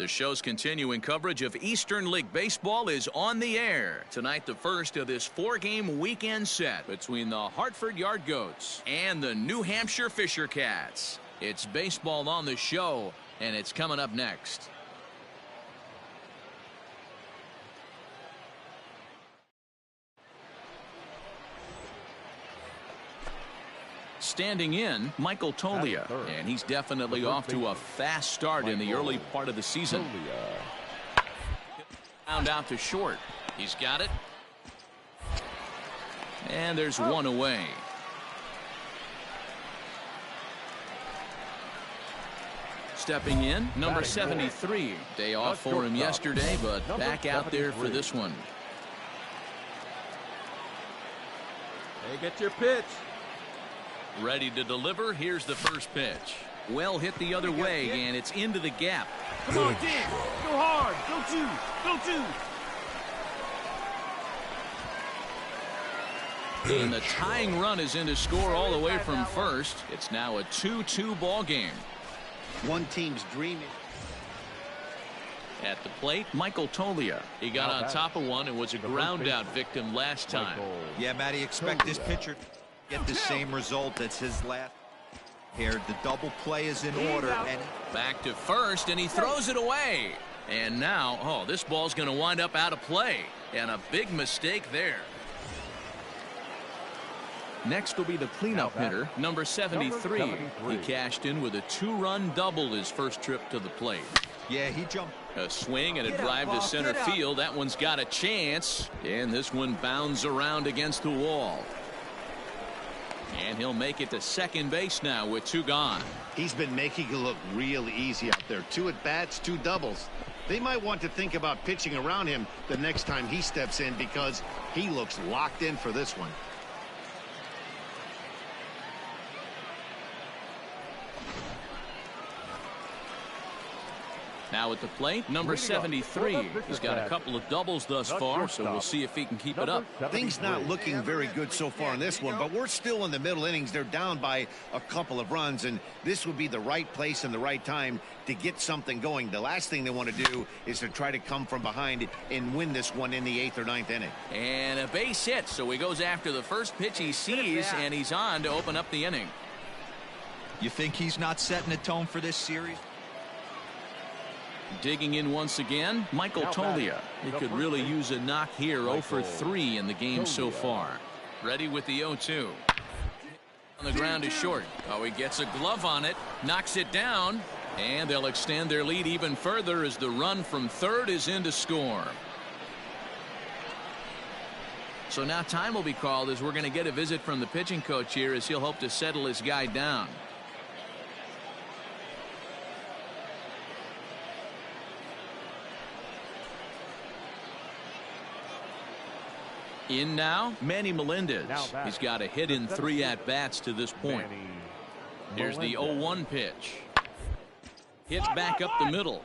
The show's continuing coverage of Eastern League Baseball is on the air. Tonight, the first of this 4-game weekend set between the Hartford Yard Goats and the New Hampshire Fisher Cats. It's baseball on the show, and it's coming up next. Standing in, Michael Tolia, and he's definitely off to a fast start in the early part of the season. Round out to short. He's got it. And there's one away. Stepping in, number 73. Day off for him yesterday, but back out there for this one. Hey, get your pitch. Ready to deliver. Here's the first pitch. Well hit the other way, and it's into the gap. Come on, dig. Go hard. Go 2. And the tying run is in to score all the way from first. It's now a 2-2 ball game. One team's dreaming. At the plate, Michael Tolia. He got on top of one and was a ground out victim last time. Yeah, Matty, expect this pitcher to get the same result as his last. Here, the double play is in order. And back to first, and he throws it away. And now, this ball's going to wind up out of play. And a big mistake there. Next will be the cleanup hitter, number 73. He cashed in with a 2-run double his first trip to the plate. Yeah, he jumped. A swing and a drive to center field. That one's got a chance. And this one bounds around against the wall. And he'll make it to second base now with 2 gone. He's been making it look real easy out there. 2 at-bats, 2 doubles. They might want to think about pitching around him the next time he steps in because he looks locked in for this one. Now at the plate, number 73. He's got a couple of doubles thus far, so we'll see if he can keep it up. Things not looking very good so far in this one, but we're still in the middle innings. They're down by a couple of runs, and this would be the right place and the right time to get something going. The last thing they want to do is to try to come from behind and win this one in the 8th or 9th inning. And a base hit, so he goes after the first pitch he sees, and he's on to open up the inning. You think he's not setting a tone for this series? Digging in once again, Michael Tolia. He could really use a knock here. 0 for 3 in the game so far. Ready with the 0-2. On the ground is short. He gets a glove on it, knocks it down, and they'll extend their lead even further as the run from third is in to score. So now time will be called as we're going to get a visit from the pitching coach here as he'll hope to settle his guy down. In now, Manny Melendez. He's got a hit in 3 at-bats to this point. Here's the 0-1 pitch. Hit back up the middle.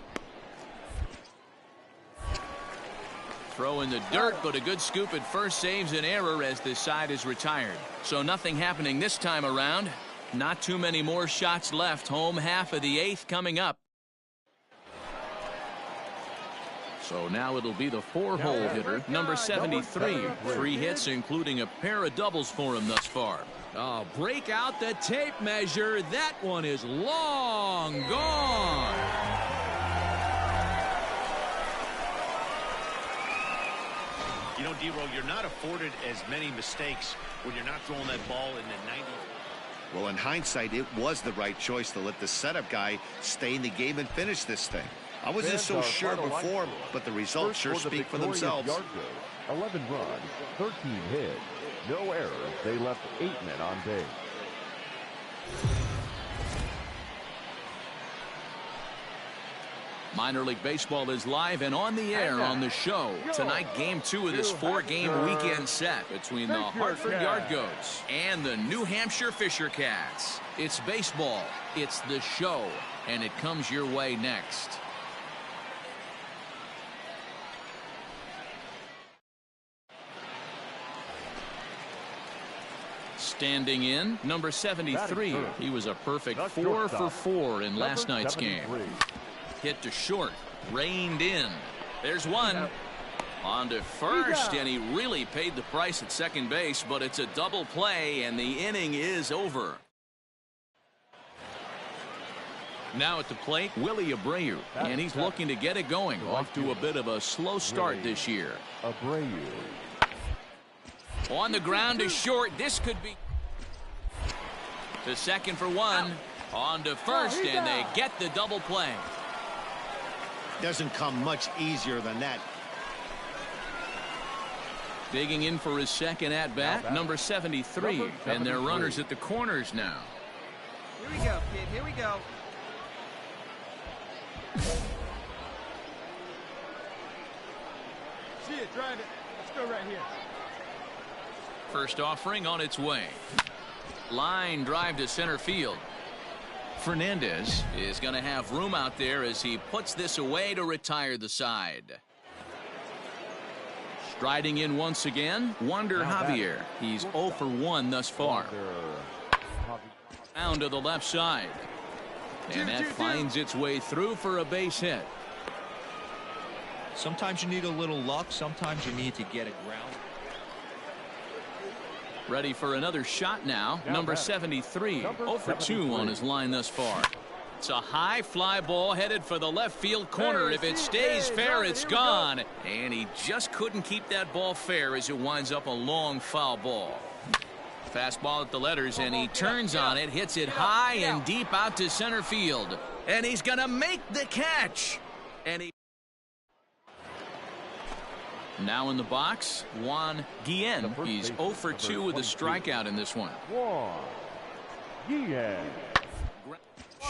Throw in the dirt, but a good scoop at first saves an error as this side is retired. So nothing happening this time around. Not too many more shots left. Home half of the 8th coming up. So now it'll be the 4-hole hitter, number 73. 3 hits, including a pair of doubles for him thus far. Break out the tape measure. That one is long gone. You know, D-Roll, you're not afforded as many mistakes when you're not throwing that ball in the 90. Well, in hindsight, it was the right choice to let the setup guy stay in the game and finish this thing. I wasn't so sure before, but the results sure speak for themselves. 11 runs, 13 hits, no errors. They left 8 men on base. Minor League Baseball is live and on the air on the show. Tonight, game 2 of this 4-game weekend set between the Hartford Yard Goats and the New Hampshire Fisher Cats. It's baseball, it's the show, and it comes your way next. Standing in, number 73. He was a perfect 4 for 4 in last night's game. Hit to short. Reined in. There's one. On to first, and he really paid the price at second base, but it's a double play, and the inning is over. Now at the plate, Willie Abreu, and he's looking to get it going. Off to a bit of a slow start this year. Abreu. On the ground to short. This could be to second for one. On to first, and they get the double play. Doesn't come much easier than that. Digging in for his second at-bat, number 73, and their runners at the corners now. Here we go, kid. Here we go. See it, drive it. Let's go right here. First offering on its way. Line drive to center field. Fernandez is going to have room out there as he puts this away to retire the side. Striding in once again, Wander Javier. He's 0 for 1 thus far. Down to the left side. And that finds its way through for a base hit. Sometimes you need a little luck. Sometimes you need to get it ground. Ready for another shot now. Number 73, 0 for 2 on his line thus far. It's a high fly ball headed for the left field corner. If it stays fair, it's gone. And he just couldn't keep that ball fair as it winds up a long foul ball. Fastball at the letters, and he turns on it, hits it high and deep out to center field. And he's going to make the catch. And he now in the box, Juan Guillen. He's 0 for 2 with a strikeout in this one. Guillen.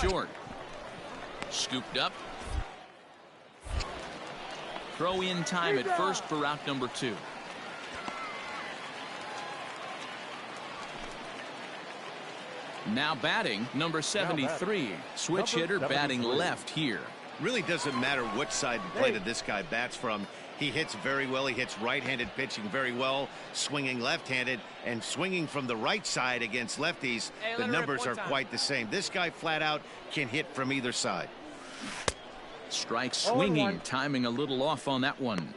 Short. Scooped up. Throw in time at first for out number 2. Now batting, number 73. Switch hitter batting left here. Really doesn't matter which side of the plate this guy bats from. He hits very well. He hits right-handed pitching very well, swinging left-handed, and swinging from the right side against lefties. The numbers are quite the same. This guy flat out can hit from either side. Strike swinging, timing a little off on that one.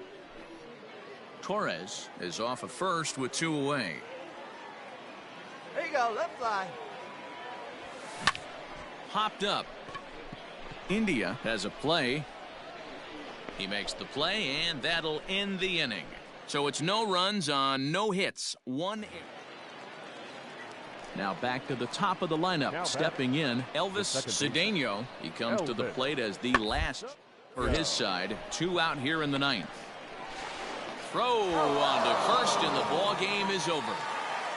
Torres is off of first with 2 away. There you go, left fly. Hopped up. India has a play. He makes the play, and that'll end the inning. So it's no runs on no hits. 1 error. Now back to the top of the lineup. Stepping in, Elvis Cedeno. He comes to the plate as the last for his side. 2 out here in the 9th. Throw on to first, and the ball game is over.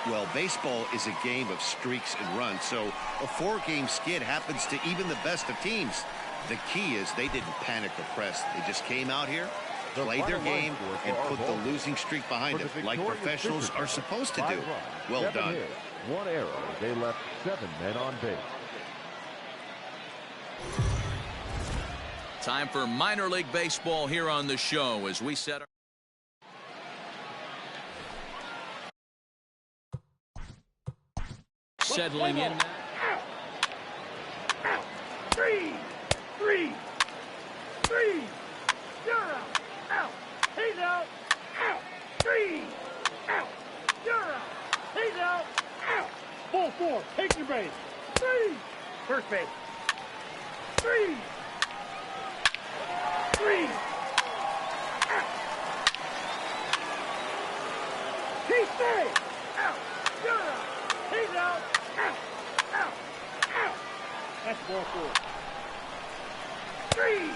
Well, baseball is a game of streaks and runs, so a 4-game skid happens to even the best of teams. The key is they didn't panic or press. They just came out here, played their game, and put the losing streak behind them, like professionals are supposed to do. Well done. 1 error. They left 7 men on base. Time for minor league baseball here on the show as we set our settling in. 3. You're out. He's out. 3. You're out. He's out. Ball 4. Take your base. 3. First base. 3. He stays. Out. You're out. He's out. Out. That's ball 4. 3.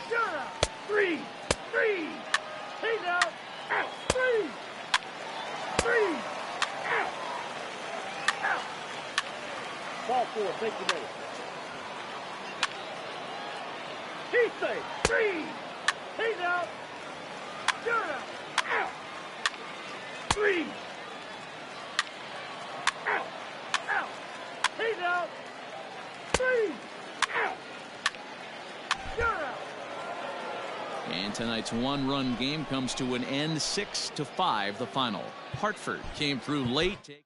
You're out. 3. He's out. 3. Out. Ball 4. Take the base. He stays. 3. He's out. You're out. 3. Out. He's out. 3. You're out. And tonight's 1-run game comes to an end, 6-5 the final. Hartford came through late.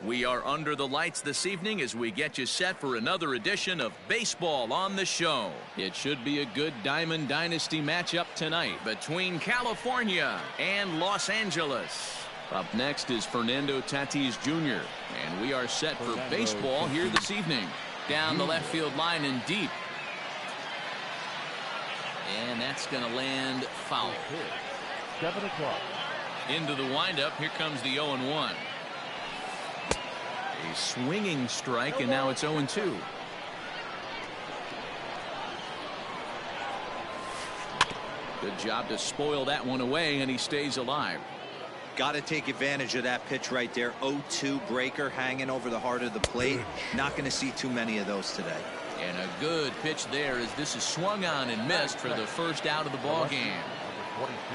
We are under the lights this evening as we get you set for another edition of Baseball on the Show. It should be a good Diamond Dynasty matchup tonight between California and Los Angeles. Up next is Fernando Tatis Jr. And we are set for baseball here this evening. Down the left field line and deep. And that's going to land foul. 7 o'clock. Into the windup. Here comes the 0-1. A swinging strike, and now it's 0-2. Good job to spoil that one away, and he stays alive. Got to take advantage of that pitch right there. 0-2 breaker hanging over the heart of the plate. Not going to see too many of those today. And a good pitch there as this is swung on and missed for the first out of the ball game.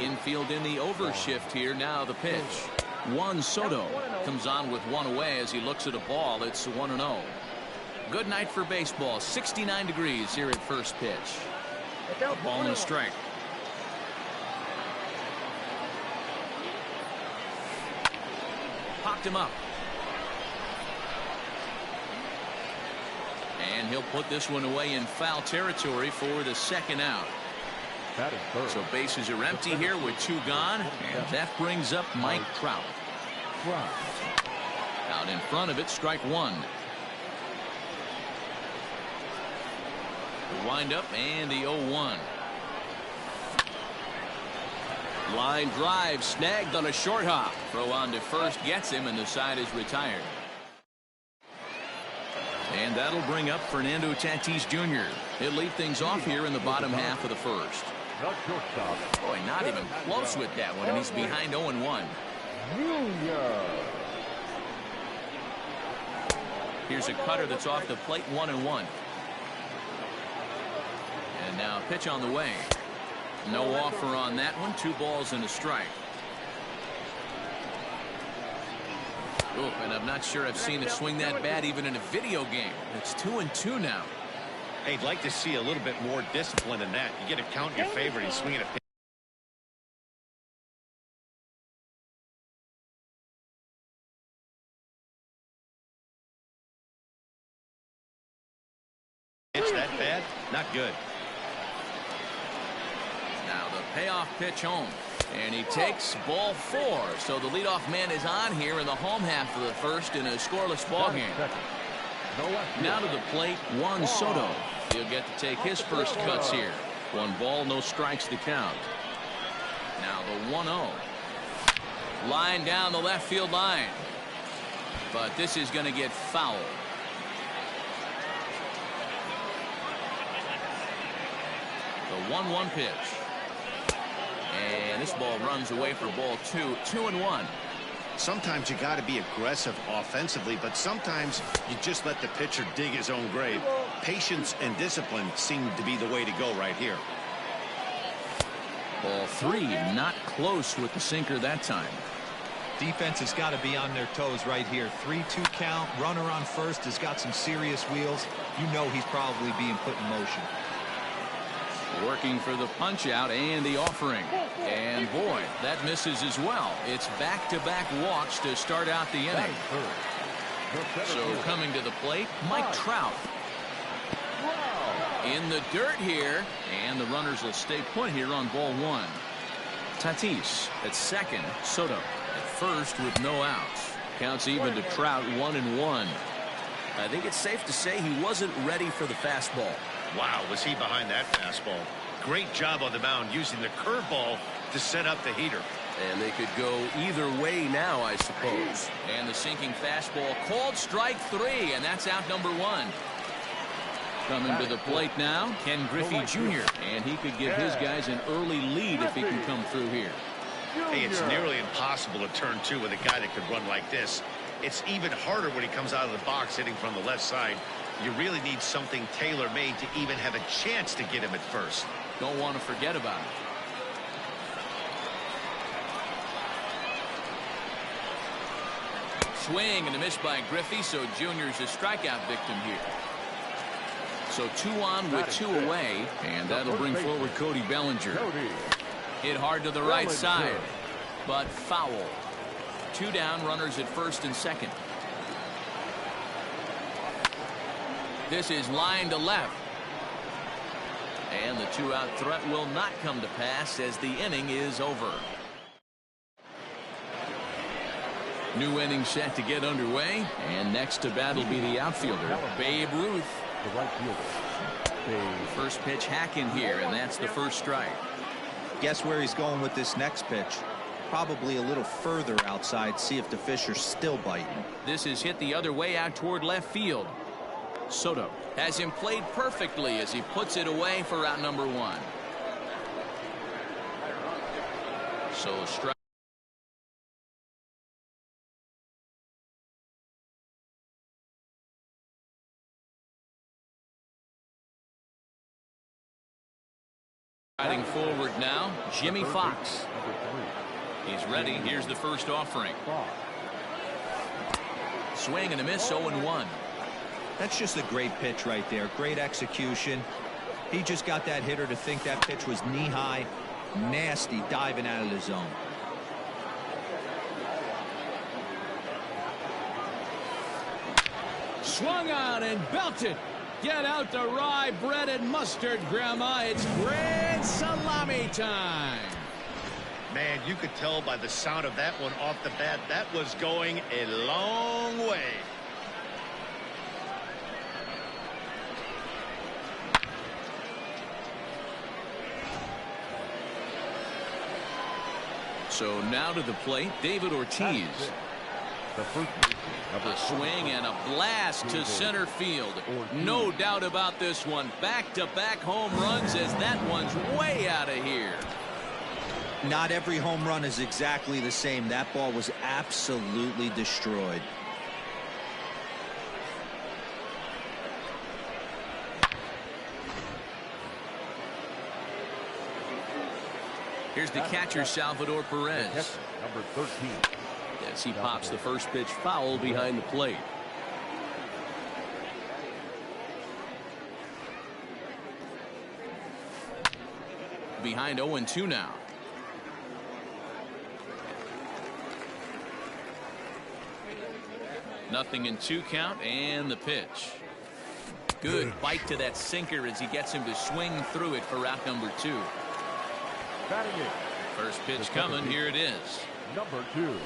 Infield in the overshift here. Now the pitch. Juan Soto comes on with one away as he looks at a ball. It's 1-0. Good night for baseball. 69 degrees here at first pitch. Ball and a strike. Popped him up. And he'll put this one away in foul territory for the second out. So bases are empty here with 2 gone, and that brings up Mike Trout. Out in front of it, strike 1. The windup and the 0-1. Line drive snagged on a short hop. Throw on to first gets him, and the side is retired. And that'll bring up Fernando Tatis Jr. He'll lead things off here in the bottom half of the first. Boy, not even close with that one, and he's behind 0-1. Here's a cutter that's off the plate, 1-1. And now a pitch on the way. No offer on that one. 2 balls and a strike. Oop, and I'm not sure I've seen it swing that bad even in a video game. It's 2-2 now. Hey, I'd like to see a little bit more discipline than that. You get a count in your favor and he's swinging a pitch that bad? Not good. Now the payoff pitch home. And he takes ball 4. So the leadoff man is on here in the home half of the first in a scoreless ball game. Now to the plate, Juan Soto. He'll get to take his first cuts here. 1 ball, no strikes to count. Now the 1-0. Line down the left field line. But this is going to get foul. The 1-1 pitch. And this ball runs away for ball 2. 2-1. Sometimes you got to be aggressive offensively, but sometimes you just let the pitcher dig his own grave. Patience and discipline seem to be the way to go right here. Ball 3, not close with the sinker that time. Defense has got to be on their toes right here. 3-2 count. Runner on first has got some serious wheels. You know he's probably being put in motion. Working for the punch out and the offering. And boy, that misses as well. It's back-to-back walks to start out the inning. So coming to the plate, Mike Trout. In the dirt here, and the runners will stay put here on ball 1. Tatis at second, Soto at first with no outs. Counts even to Trout, 1-1. I think it's safe to say he wasn't ready for the fastball. Wow, was he behind that fastball. Great job on the mound using the curveball to set up the heater. And they could go either way now, I suppose. And the sinking fastball called strike 3, and that's out number 1. Coming to the plate now, Ken Griffey Jr. And he could give his guys an early lead if he can come through here. Hey, it's nearly impossible to turn 2 with a guy that could run like this. It's even harder when he comes out of the box hitting from the left side. You really need something tailor-made to even have a chance to get him at first. Don't want to forget about it. Swing and a miss by Griffey, so Junior's a strikeout victim here. So 2 on with 2 away, and that'll bring forward Cody Bellinger. Hit hard to the right side, but foul. 2 down, runners at first and second. This is line to left. And the two-out threat will not come to pass as the inning is over. New inning set to get underway. And next to bat will be the outfielder, Babe Ruth. The right fielder. First pitch hacking here, and that's the first strike. Guess where he's going with this next pitch? Probably a little further outside, see if the fish are still biting. This is hit the other way out toward left field. Soto has him played perfectly as he puts it away for out number one. So strike. Riding forward now, Jimmy Fox. He's ready. Here's the first offering. Swing and a miss, 0-1. That's just a great pitch right there. Great execution. He just got that hitter to think that pitch was knee-high. Nasty diving out of the zone. Swung on and belted. Get out the rye bread and mustard, Grandma. It's grand salami time. Man, you could tell by the sound of that one off the bat, that was going a long way. So now to the plate, David Ortiz. The first A swing and a blast to center field. No doubt about this one. Back-to-back home runs as that one's way out of here. Not every home run is exactly the same. That ball was absolutely destroyed. Here's the catcher, Salvador Perez. number 13. As he pops the first pitch foul behind the plate. Behind 0-2 now. Nothing in 2 count, and the pitch. Good bite to that sinker as he gets him to swing through it for out number 2. Batting it. First pitch coming. Here it is. Number 2.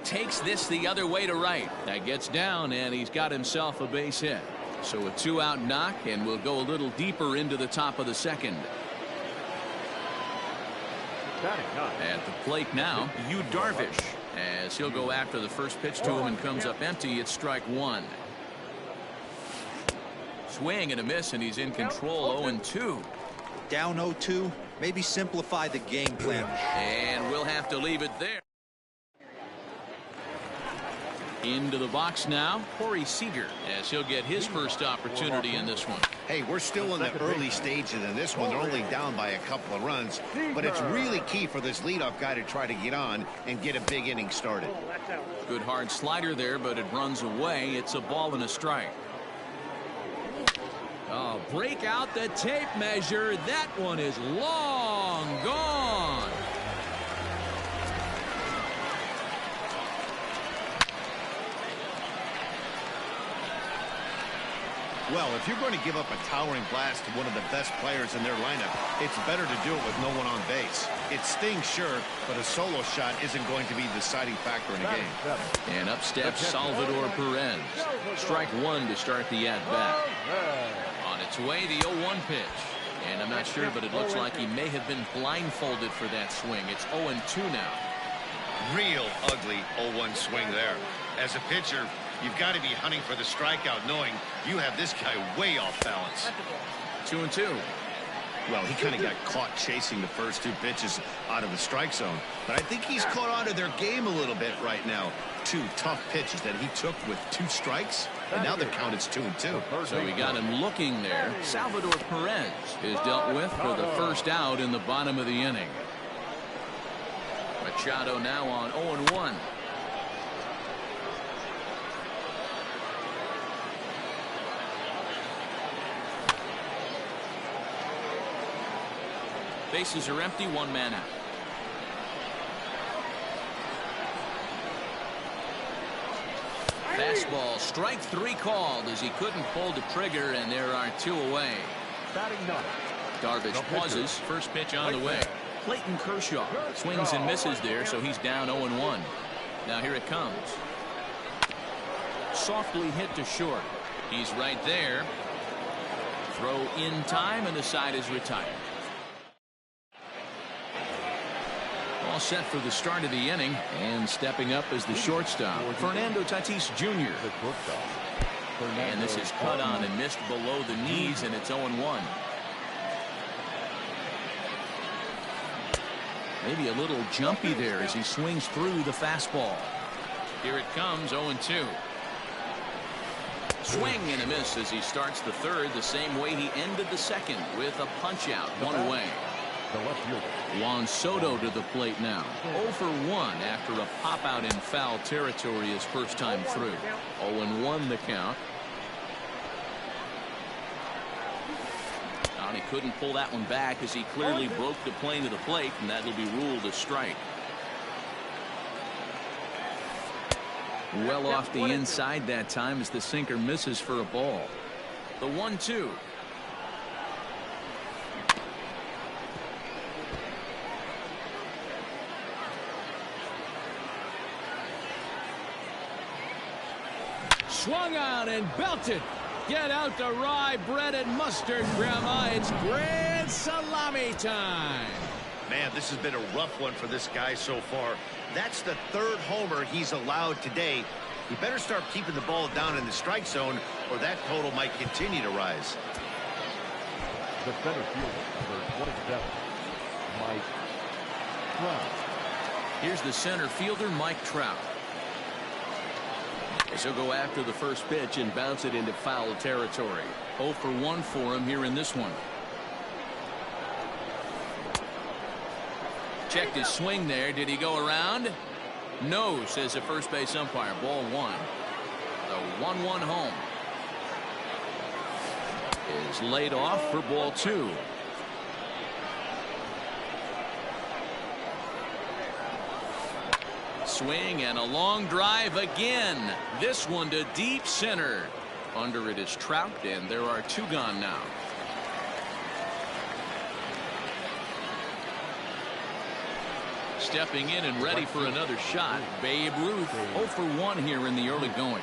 Takes this the other way to right. That gets down, and he's got himself a base hit. So a 2-out knock, and we'll go a little deeper into the top of the second. At the plate now, Yu Darvish, as he'll go after the first pitch to him and comes up empty. It's strike 1. Swing and a miss, and he's in control. 0-2. Down 0-2. Maybe simplify the game plan. And we'll have to leave it there. Into the box now, Corey Seager, as he'll get his first opportunity in this one. Hey, we're still in the early stages in this one. They're only down by a couple of runs, but it's really key for this leadoff guy to try to get on and get a big inning started. Good hard slider there, but it runs away. It's a ball and a strike. Oh, break out the tape measure. That one is long gone. Well, if you're going to give up a towering blast to one of the best players in their lineup, it's better to do it with no one on base. It stings, sure, but a solo shot isn't going to be the deciding factor in a game. And up steps Salvador Perez. Strike 1 to start the at-bat. On its way, the 0-1 pitch. And I'm not sure, but it looks like he may have been blindfolded for that swing. It's 0-2 now. Real ugly 0-1 swing there. As a pitcher, you've got to be hunting for the strikeout, knowing you have this guy way off balance. 2-2. Well, he kind of got caught chasing the first 2 pitches out of the strike zone. But I think he's caught on to their game a little bit right now. 2 tough pitches that he took with 2 strikes, and now the count is 2-2. So we got him looking there. Salvador Perez is dealt with for the first out in the bottom of the inning. Machado now on 0-1. Bases are empty, one man out. Fastball, strike 3 called as he couldn't pull the trigger, and there are 2 away. Batting ninth. Darvish pauses. First pitch on the way. Clayton Kershaw swings and misses there, so he's down 0-1. Now here it comes. Softly hit to short. He's right there. Throw in time, and the side is retired. All set for the start of the inning, and stepping up as the shortstop, Fernando Tatis Jr. And this is cut on and missed below the knees, and it's 0-1. Maybe a little jumpy there as he swings through the fastball. Here it comes, 0-2. Swing and a miss as he starts the third the same way he ended the second, with a punch out, 1 away. The left fielder. Juan Soto to the plate now. 0 for 1 after a pop out in foul territory his first time through. 0-1 the count. And he couldn't pull that one back as he clearly broke the plane of the plate, and that'll be ruled a strike. Well off the inside that time as the sinker misses for a ball. The 1-2. Swung on and belted. Get out the rye bread and mustard, Grandma. It's grand salami time. Man, this has been a rough one for this guy so far. That's the 3rd homer he's allowed today. He better start keeping the ball down in the strike zone, or that total might continue to rise. The center fielder, number 27, Mike Trout. Here's the center fielder, Mike Trout. As he'll go after the first pitch and bounce it into foul territory. 0 for 1 for him here in this one. Checked his swing there. Did he go around? No, says the first base umpire. Ball 1. The 1-1 home is laid off for ball 2. Swing and a long drive again. This one to deep center. Under it is Trout, and there are 2 gone now. Stepping in and ready for another shot, Babe Ruth. 0 for 1 here in the early going.